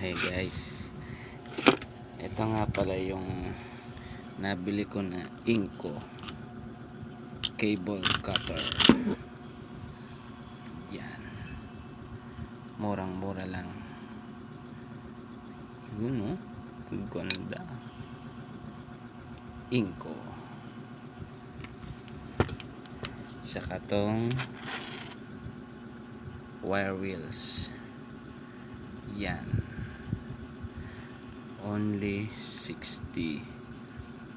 Hey guys, ito nga pala yung nabili ko na Inco cable cutter. Yan, murang mura lang yun, ganda. Inco, saka tong wire wheels. Yan, only 60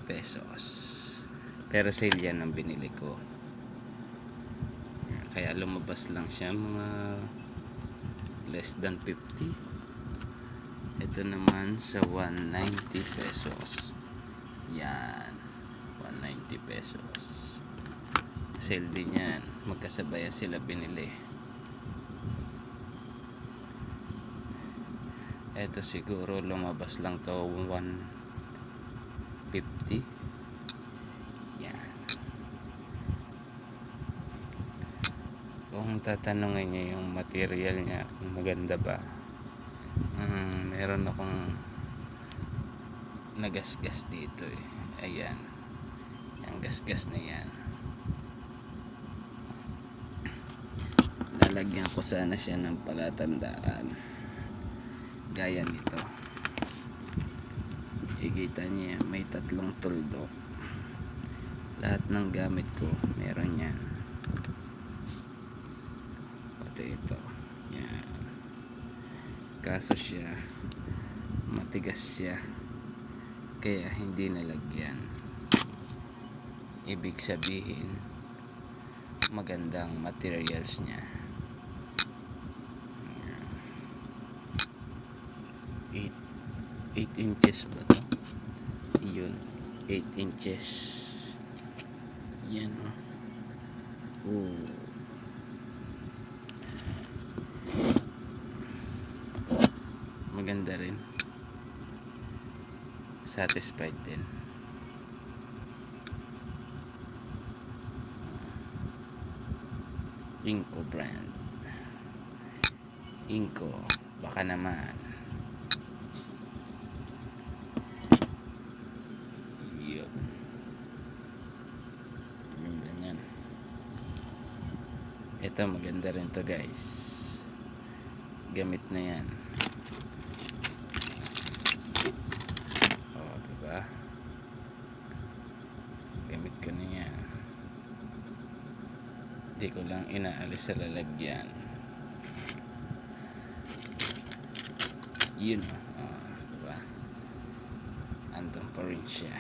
pesos, pero sale yan ang binili ko, kaya lumabas lang siya mga less than 50. Ito naman sa 190 pesos. Yan, 190 pesos, sale din yan, magkasabayan sila binili. Ito siguro lumabas lang to 150. Yan, kung tatanungin niyo yung material niya kung maganda ba, meron akong nagasgas dito ayan, yung gasgas na yan, lalagyan ko sana siya ng palatandaan gaya nito. Ikita niya may tatlong tuldok, lahat ng gamit ko meron yan, pati ito. Yan, kaso siya matigas siya kaya hindi nalagyan. Ibig sabihin magandang materials niya. 8 inches ba to? Yun, 8 inches. Yan maganda rin, satisfied din. Inco brand, Inco, baka naman. Yun, ganyan. Ito maganda rin to guys, gamit na yan. Diba, gamit ko na yan, di ko lang inaalis sa lalagyan. Yun, diba, andun pa rin siya.